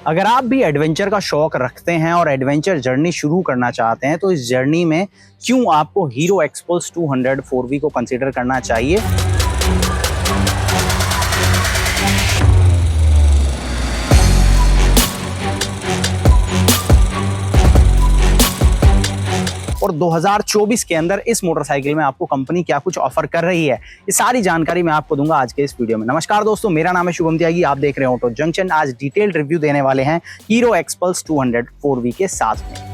अगर आप भी एडवेंचर का शौक रखते हैं और एडवेंचर जर्नी शुरू करना चाहते हैं तो इस जर्नी में क्यों आपको हीरो एक्सपल्स 200 4V को कंसीडर करना चाहिए। और 2024 के अंदर इस मोटरसाइकिल में आपको कंपनी क्या कुछ ऑफर कर रही है, ये सारी जानकारी मैं आपको दूंगा आज के इस वीडियो में। नमस्कार दोस्तों, मेरा नाम है शुभम त्यागी, आप देख रहे हैं ऑटो जंक्शन। आज डिटेल्ड रिव्यू देने वाले हैं हीरो एक्सपल्स 200 4V के साथ में।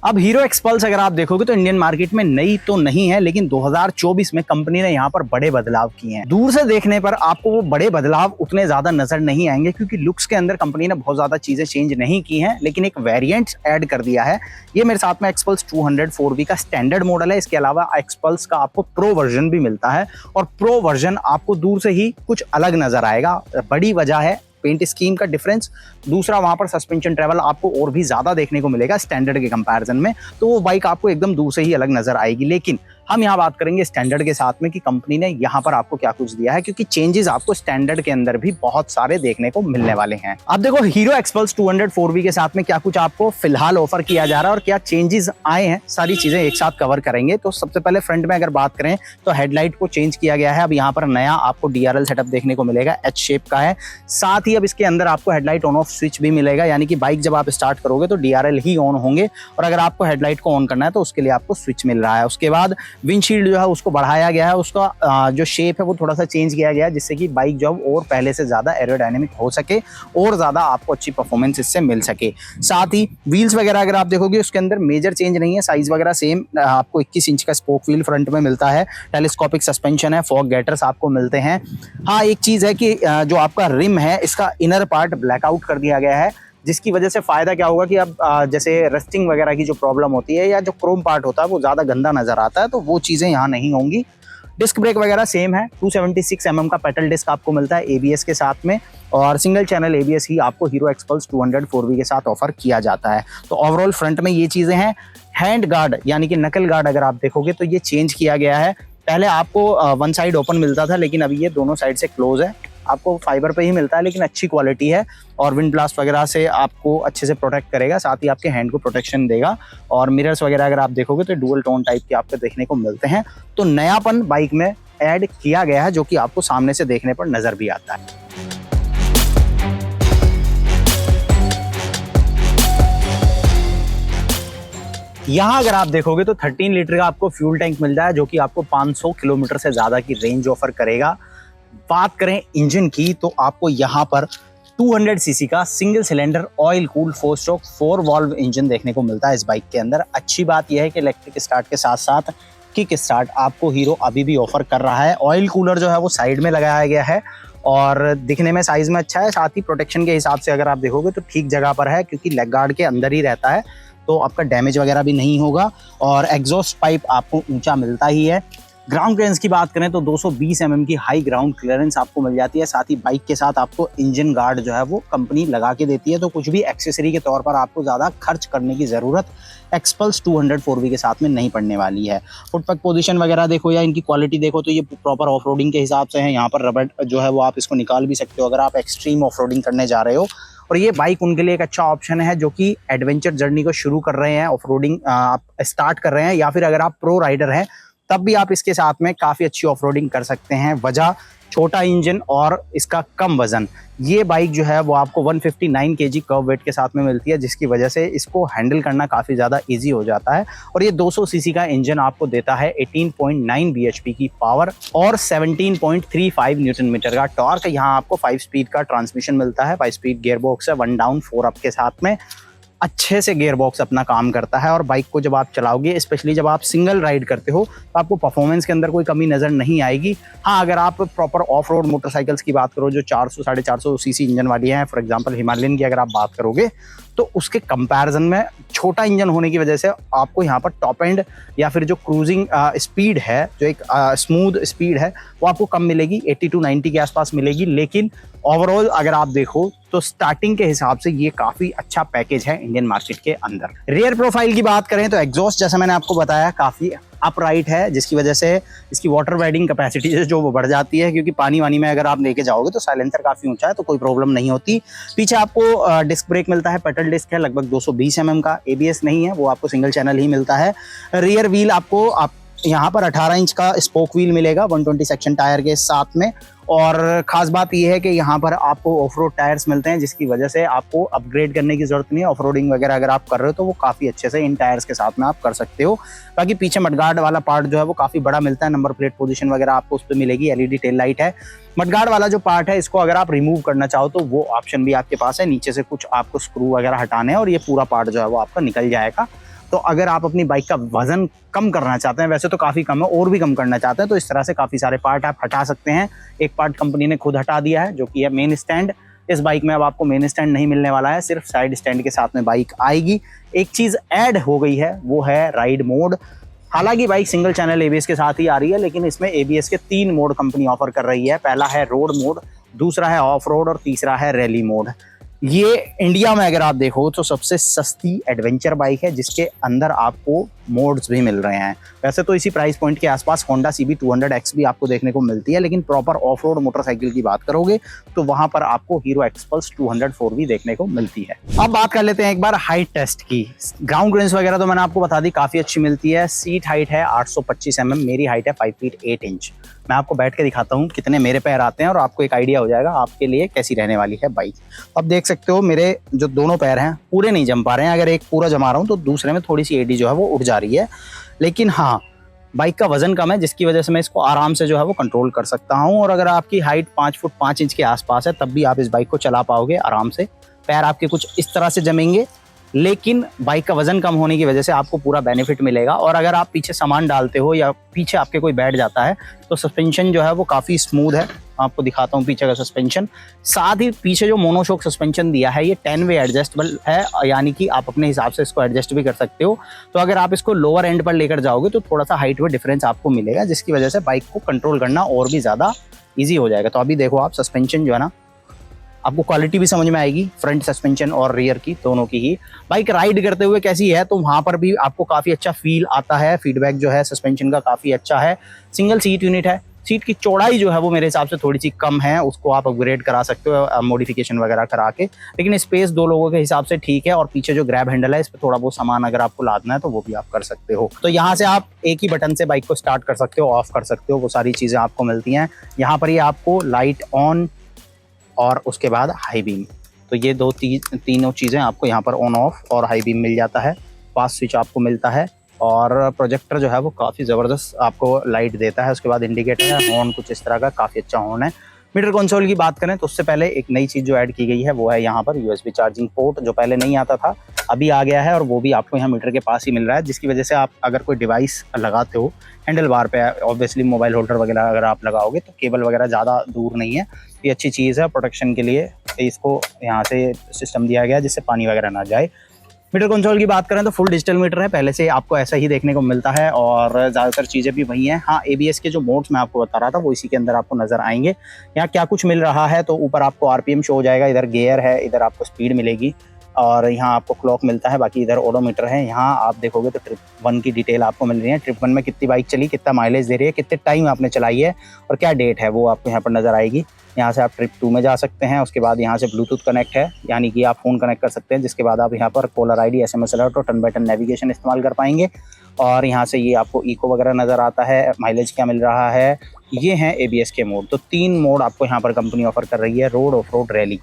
अब हीरो एक्सपल्स अगर आप देखोगे तो इंडियन मार्केट में नई तो नहीं है, लेकिन 2024 में कंपनी ने यहाँ पर बड़े बदलाव किए हैं। दूर से देखने पर आपको वो बड़े बदलाव उतने ज्यादा नजर नहीं आएंगे क्योंकि लुक्स के अंदर कंपनी ने बहुत ज्यादा चीजें चेंज नहीं की हैं, लेकिन एक वेरिएंट ऐड कर दिया है। ये मेरे साथ में एक्सपल्स 200 4V का स्टैंडर्ड मॉडल है। इसके अलावा एक्सपल्स का आपको प्रो वर्जन भी मिलता है और प्रो वर्जन आपको दूर से ही कुछ अलग नजर आएगा। बड़ी वजह है पेंट स्कीम का डिफरेंस, दूसरा वहां पर सस्पेंशन ट्रेवल आपको और भी ज्यादा देखने को मिलेगा स्टैंडर्ड के कंपैरिजन में, तो वो बाइक आपको एकदम दूर से ही अलग नजर आएगी। लेकिन हम यहाँ बात करेंगे स्टैंडर्ड के साथ में कि कंपनी ने यहाँ पर आपको क्या कुछ दिया है, क्योंकि चेंजेस आपको स्टैंडर्ड के अंदर भी बहुत सारे देखने को मिलने वाले हैं। अब देखो हीरो एक्सपल्स 200 4V के साथ में क्या कुछ आपको फिलहाल ऑफर किया जा रहा है और क्या चेंजेस आए हैं, सारी चीजें एक साथ कवर करेंगे। तो सबसे पहले फ्रंट में अगर बात करें तो हेडलाइट को चेंज किया गया है। अब यहाँ पर नया आपको DRL सेटअप देखने को मिलेगा, एच शेप का है। साथ ही अब इसके अंदर आपको हेडलाइट ऑन ऑफ स्विच भी मिलेगा, यानी कि बाइक जब आप स्टार्ट करोगे तो DRL ही ऑन होंगे और अगर आपको हेडलाइट को ऑन करना है तो उसके लिए आपको स्विच मिल रहा है। उसके बाद विंडशील्ड जो है उसको बढ़ाया गया है, उसका जो शेप है वो थोड़ा सा चेंज किया गया है, जिससे कि बाइक जो और पहले से ज्यादा एरोडायनेमिक हो सके और ज्यादा आपको अच्छी परफॉर्मेंस इससे मिल सके। साथ ही व्हील्स वगैरह अगर आप देखोगे उसके अंदर मेजर चेंज नहीं है, साइज वगैरह सेम। आपको 21 इंच का स्पोक व्हील फ्रंट में मिलता है, टेलीस्कोपिक सस्पेंशन है, फॉग गेटर्स आपको मिलते हैं। हाँ, एक चीज है कि जो आपका रिम है इसका इनर पार्ट ब्लैकआउट कर दिया गया है, जिसकी वजह से फायदा क्या होगा कि अब जैसे रस्टिंग वगैरह की जो प्रॉब्लम होती है या जो क्रोम पार्ट होता है वो ज्यादा गंदा नजर आता है, तो वो चीजें यहाँ नहीं होंगी। डिस्क ब्रेक वगैरह सेम है, 276 mm का पेडल डिस्क आपको मिलता है ABS के साथ में, और सिंगल चैनल ABS ही आपको हीरो एक्सपल्स 200 4V के साथ ऑफर किया जाता है। तो ओवरऑल फ्रंट में ये चीजें हैं। हैंड गार्ड यानी कि नकल गार्ड अगर आप देखोगे तो ये चेंज किया गया है। पहले आपको वन साइड ओपन मिलता था, लेकिन अभी ये दोनों साइड से क्लोज है। आपको फाइबर पे ही मिलता है, लेकिन अच्छी क्वालिटी है और विंड ब्लास्ट वगैरह से आपको अच्छे से प्रोटेक्ट करेगा, साथ ही आपके हैंड को प्रोटेक्शन देगा। और मिरर्स वगैरह अगर आप देखोगे तो डुअल टोन टाइप के आपको देखने को मिलते हैं। तो नयापन बाइक में ऐड किया गया है जो कि आपको सामने से देखने पर नजर भी आता है। यहाँ अगर आप देखोगे तो 13 लीटर का आपको फ्यूल टैंक मिलता है जो कि आपको 500 किलोमीटर से ज्यादा की रेंज ऑफर करेगा। बात करें इंजन की तो आपको यहाँ पर 200 सीसी का single cylinder oil cool 4 stroke 4 valve engine देखने को मिलता है इस बाइक के अंदर। अच्छी बात यह है कि इलेक्ट्रिक स्टार्ट के साथ साथ किक स्टार्ट आपको हीरो अभी भी ऑफर कर रहा है। ऑयल कूलर जो है वो साइड में लगाया गया है और दिखने में साइज में अच्छा है। साथ ही प्रोटेक्शन के हिसाब से अगर आप देखोगे तो ठीक जगह पर है, क्योंकि लेग गार्ड के अंदर ही रहता है, तो आपका डैमेज वगैरह भी नहीं होगा। और एग्जॉस्ट पाइप आपको ऊंचा मिलता ही है। ग्राउंड क्लियरेंस की बात करें तो 220 mm की हाई ग्राउंड क्लियरेंस आपको मिल जाती है। साथ ही बाइक के साथ आपको इंजन गार्ड जो है वो कंपनी लगा के देती है, तो कुछ भी एक्सेसरी के तौर पर आपको ज़्यादा खर्च करने की ज़रूरत एक्सपल्स 200 4V के साथ में नहीं पड़ने वाली है। फुटपैक पोजीशन वगैरह देखो या इनकी क्वालिटी देखो तो ये प्रॉपर ऑफ रोडिंग के हिसाब से है। यहाँ पर रबर जो है वो आप इसको निकाल भी सकते हो अगर आप एक्सट्रीम ऑफ रोडिंग करने जा रहे हो, और ये बाइक उनके लिए एक अच्छा ऑप्शन है जो कि एडवेंचर जर्नी को शुरू कर रहे हैं, ऑफ रोडिंग आप स्टार्ट कर रहे हैं, या फिर अगर आप प्रो राइडर हैं तब भी आप इसके साथ में काफ़ी अच्छी ऑफ रोडिंग कर सकते हैं। वजह छोटा इंजन और इसका कम वजन। ये बाइक जो है वो आपको 159 kg कर्व वेट के साथ में मिलती है, जिसकी वजह से इसको हैंडल करना काफ़ी ज़्यादा इजी हो जाता है। और ये 200 सीसी का इंजन आपको देता है 18.9 bhp की पावर और 17.35 न्यूटन मीटर का टॉर्क। यहाँ आपको 5 स्पीड का ट्रांसमिशन मिलता है, 5 स्पीड गियर बॉक्स है, 1 डाउन 4 अप के साथ में। अच्छे से गियर बॉक्स अपना काम करता है और बाइक को जब आप चलाओगे, स्पेशली जब आप सिंगल राइड करते हो, तो आपको परफॉर्मेंस के अंदर कोई कमी नजर नहीं आएगी। हाँ, अगर आप प्रॉपर ऑफ रोड मोटरसाइकिल्स की बात करो जो 400 450 सीसी इंजन वाली हैं, फॉर एग्जांपल हिमालयन की अगर आप बात करोगे, तो उसके कंपैरिजन में छोटा इंजन होने की वजह से आपको यहाँ पर टॉप एंड या फिर जो क्रूजिंग स्पीड है, जो एक स्मूथ स्पीड है, वो आपको कम मिलेगी, 80 to 90 के आसपास मिलेगी। लेकिन ओवरऑल अगर आप देखो तो स्टार्टिंग के हिसाब से ये काफी अच्छा पैकेज है इंडियन मार्केट के अंदर। रियर प्रोफाइल की बात करें तो एग्जॉस्ट जैसा मैंने आपको बताया काफी अपराइट है, जिसकी वजह से इसकी वाटर राइडिंग कैपेसिटी जो वो बढ़ जाती है, क्योंकि पानी वानी में अगर आप लेके जाओगे तो साइलेंसर काफ़ी ऊंचा है तो कोई प्रॉब्लम नहीं होती। पीछे आपको डिस्क ब्रेक मिलता है, पेडल डिस्क है लगभग 220 mm का, एबीएस नहीं है, वो आपको सिंगल चैनल ही मिलता है। रियर व्हील आपको यहाँ पर 18 इंच का स्पोक व्हील मिलेगा 120 सेक्शन टायर के साथ में। और ख़ास बात यह है कि यहाँ पर आपको ऑफ रोड टायर्स मिलते हैं, जिसकी वजह से आपको अपग्रेड करने की ज़रूरत नहीं है। ऑफ रोडिंग वगैरह अगर आप कर रहे हो तो वो काफ़ी अच्छे से इन टायर्स के साथ में आप कर सकते हो। बाकी पीछे मडगार्ड वाला पार्ट जो है वो काफ़ी बड़ा मिलता है, नंबर प्लेट पोजीशन वगैरह आपको उस पर मिलेगी, एलईडी टेल लाइट है। मडगार्ड वाला जो पार्ट है इसको अगर आप रिमूव करना चाहो तो वो ऑप्शन भी आपके पास है, नीचे से कुछ आपको स्क्रू वगैरह हटाने हैं और ये पूरा पार्ट जो है वो आपका निकल जाएगा। तो अगर आप अपनी बाइक का वजन कम करना चाहते हैं, वैसे तो काफ़ी कम है, और भी कम करना चाहते हैं, तो इस तरह से काफ़ी सारे पार्ट आप हटा सकते हैं। एक पार्ट कंपनी ने खुद हटा दिया है जो कि है मेन स्टैंड। इस बाइक में अब आपको मेन स्टैंड नहीं मिलने वाला है, सिर्फ साइड स्टैंड के साथ में बाइक आएगी। एक चीज़ ऐड हो गई है वो है राइड मोड। हालांकि बाइक सिंगल चैनल एबीएस के साथ ही आ रही है, लेकिन इसमें एबीएस के 3 मोड कंपनी ऑफर कर रही है। पहला है रोड मोड, दूसरा है ऑफ रोड और तीसरा है रैली मोड। ये इंडिया में अगर आप देखो तो सबसे सस्ती एडवेंचर बाइक है, जिसके अंदर आपको मोड्स भी मिल रहे हैं। वैसे तो इसी प्राइस पॉइंट के आसपास होंडा CB 200X भी आपको देखने को मिलती है, लेकिन प्रॉपर ऑफ रोड मोटरसाइकिल की बात करोगे तो वहां पर आपको हीरो एक्सपल्स 204 भी देखने को मिलती है। अब बात कर लेते हैं एक बार हाइट टेस्ट की। ग्राउंड क्लियरेंस वगैरह तो मैंने आपको बता दी, काफी अच्छी मिलती है। सीट हाइट है 825 mm, मेरी हाइट है 5 फीट 8 इंच। मैं आपको बैठ के दिखाता हूँ कितने मेरे पैर आते हैं और आपको एक आइडिया हो जाएगा आपके लिए कैसी रहने वाली है बाइक। अब देख सकते हो मेरे जो दोनों पैर हैं पूरे नहीं जम पा रहे हैं, अगर एक पूरा जमा रहा हूँ तो दूसरे में थोड़ी सी एडी जो है वो उठ जा रही है। लेकिन हाँ, बाइक का वजन कम है, जिसकी वजह से मैं इसको आराम से जो है वो कंट्रोल कर सकता हूँ। और अगर आपकी हाइट 5 फुट 5 इंच के आसपास है तब भी आप इस बाइक को चला पाओगे आराम से। पैर आपके कुछ इस तरह से जमेंगे, लेकिन बाइक का वजन कम होने की वजह से आपको पूरा बेनिफिट मिलेगा। और अगर आप पीछे सामान डालते हो या पीछे आपके कोई बैठ जाता है तो सस्पेंशन जो है वो काफ़ी स्मूथ है। आपको दिखाता हूँ पीछे का सस्पेंशन। साथ ही पीछे जो मोनोशॉक सस्पेंशन दिया है ये 10 वे एडजस्टेबल है, यानी कि आप अपने हिसाब से इसको एडजस्ट भी कर सकते हो। तो अगर आप इसको लोअर एंड पर लेकर जाओगे तो थोड़ा सा हाइट में डिफरेंस आपको मिलेगा, जिसकी वजह से बाइक को कंट्रोल करना और भी ज़्यादा ईजी हो जाएगा। तो अभी देखो आप सस्पेंशन जो है ना, आपको क्वालिटी भी समझ में आएगी, फ्रंट सस्पेंशन और रियर की दोनों की ही। बाइक राइड करते हुए कैसी है तो वहाँ पर भी आपको काफ़ी अच्छा फील आता है। फीडबैक जो है सस्पेंशन का काफ़ी अच्छा है। सिंगल सीट यूनिट है, सीट की चौड़ाई जो है वो मेरे हिसाब से थोड़ी सी कम है, उसको आप अपग्रेड करा सकते हो मॉडिफिकेशन वगैरह करा के, लेकिन स्पेस 2 लोगों के हिसाब से ठीक है। और पीछे जो ग्रैब हैंडल है इस पर थोड़ा बहुत सामान अगर आपको लादना है तो वो भी आप कर सकते हो। तो यहाँ से आप एक ही बटन से बाइक को स्टार्ट कर सकते हो, ऑफ कर सकते हो, वो सारी चीज़ें आपको मिलती हैं। यहाँ पर ये आपको लाइट ऑन और उसके बाद हाई बीम, तो ये तीनों चीज़ें आपको यहाँ पर ऑन ऑफ और हाई बीम मिल जाता है। फास्ट स्विच आपको मिलता है और प्रोजेक्टर जो है वो काफ़ी ज़बरदस्त आपको लाइट देता है। उसके बाद इंडिकेटर है, हॉर्न कुछ इस तरह का काफ़ी अच्छा हॉर्न है। मीटर कंसोल की बात करें तो उससे पहले एक नई चीज़ जो ऐड की गई है वो है यहाँ पर USB चार्जिंग पोर्ट, जो पहले नहीं आता था अभी आ गया है और वो भी आपको यहाँ मीटर के पास ही मिल रहा है, जिसकी वजह से आप अगर कोई डिवाइस लगाते हो हैंडल बार पे, ऑब्वियसली मोबाइल होल्डर वगैरह अगर आप लगाओगे तो केबल वगैरह ज़्यादा दूर नहीं है। ये अच्छी चीज़ है प्रोटेक्शन के लिए, इसको यहाँ से सिस्टम दिया गया जिससे पानी वगैरह ना जाए। मीटर कंसोल की बात करें तो फुल डिजिटल मीटर है, पहले से आपको ऐसा ही देखने को मिलता है और ज़्यादातर चीज़ें भी वही हैं। हाँ, ABS के जो मोड्स मैं आपको बता रहा था वो इसी के अंदर आपको नज़र आएंगे। यहाँ क्या कुछ मिल रहा है तो ऊपर आपको RPM शो हो जाएगा, इधर गियर है, इधर आपको स्पीड मिलेगी और यहाँ आपको क्लॉक मिलता है। बाकी इधर ओडोमीटर है। यहाँ आप देखोगे तो ट्रिप 1 की डिटेल आपको मिल रही है। ट्रिप 1 में कितनी बाइक चली, कितना माइलेज दे रही है, कितने टाइम आपने चलाई है और क्या डेट है वो आपको यहाँ पर नज़र आएगी। यहाँ से आप ट्रिप 2 में जा सकते हैं। उसके बाद यहाँ से ब्लूटूथ कनेक्ट है, यानी कि आप फ़ोन कनेक्ट कर सकते हैं, जिसके बाद आप यहाँ पर कॉलर ID, SMS अलर्ट और टर्न बाय टर्न नेविगेशन इस्तेमाल कर पाएंगे। और यहाँ से ये आपको इको वगैरह नज़र आता है, माइलेज क्या मिल रहा है। ये हैं ABS के मोड। तो 3 मोड आपको यहाँ पर कंपनी ऑफर कर रही है, road, of road, rally.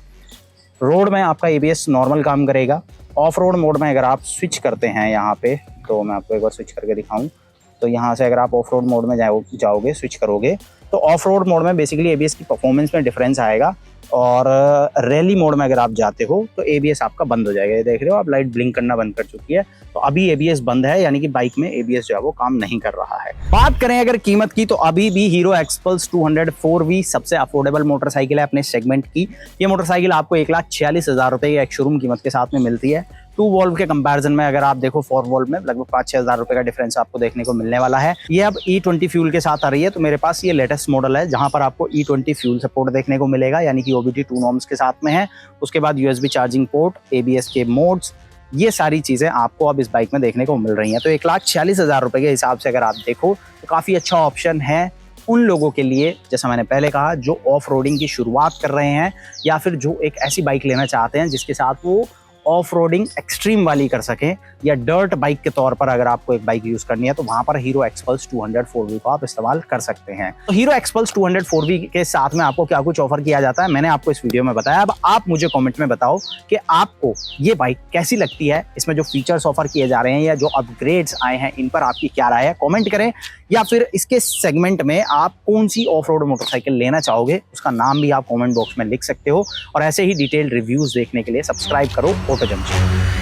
Road में आपका ABS नॉर्मल काम करेगा। ऑफ रोड मोड में अगर आप स्विच करते हैं यहाँ पे, तो मैं आपको एक बार स्विच करके दिखाऊं तो यहाँ से अगर आप ऑफ रोड मोड में जाओगे स्विच करोगे तो ऑफ रोड मोड में बेसिकली ABS की परफॉर्मेंस में डिफरेंस आएगा। और रैली मोड में अगर आप जाते हो तो ABS आपका बंद हो जाएगा। ये देख रहे हो आप, लाइट ब्लिंक करना बंद कर चुकी है, तो अभी ABS बंद है, यानी कि बाइक में ABS जो है वो काम नहीं कर रहा है। बात करें अगर कीमत की तो अभी भी हीरो एक्सपल्स 204V सबसे अफोर्डेबल मोटरसाइकिल है अपने सेगमेंट की। ये मोटरसाइकिल आपको 1,46,000 रुपये की एक शोरूम कीमत के साथ में मिलती है। 2 वॉल्व के कंपैरिजन में अगर आप देखो 4 वॉल्व में लगभग 5-6 हज़ार रुपये का डिफरेंस आपको देखने को मिलने वाला है। ये अब E20 फ्यूल के साथ आ रही है, तो मेरे पास ये लेटेस्ट मॉडल है जहां पर आपको E20 फ्यूल सपोर्ट देखने को मिलेगा, यानी कि OBD2 नॉर्म्स के साथ में है। उसके बाद USB चार्जिंग पोर्ट, ABS के मोड्स, ये सारी चीज़ें आपको अब इस बाइक में देखने को मिल रही हैं। तो 1,46,000 रुपये के हिसाब से अगर आप देखो तो काफ़ी अच्छा ऑप्शन है उन लोगों के लिए, जैसा मैंने पहले कहा, जो ऑफ रोडिंग की शुरुआत कर रहे हैं या फिर जो एक ऐसी बाइक लेना चाहते हैं जिसके साथ वो ऑफ रोडिंग एक्सट्रीम वाली कर सकें, या डर्ट बाइक के तौर पर अगर आपको एक बाइक यूज करनी है तो वहां पर हीरो एक्सपल्स 200 4V को आप इस्तेमाल कर सकते हैं। तो हीरो एक्सपल्स 200 4V के साथ में आपको क्या कुछ ऑफर किया जाता है मैंने आपको इस वीडियो में बताया। अब आप मुझे कमेंट में बताओ कि आपको ये बाइक कैसी लगती है, इसमें जो फीचर्स ऑफर किए जा रहे हैं या जो अपग्रेड्स आए हैं इन पर आपकी क्या राय है, कॉमेंट करें। या फिर इसके सेगमेंट में आप कौन सी ऑफ रोड मोटरसाइकिल लेना चाहोगे उसका नाम भी आप कॉमेंट बॉक्स में लिख सकते हो। और ऐसे ही डिटेल्ड रिव्यूज देखने के लिए सब्सक्राइब करो ऑटो जंक्शन।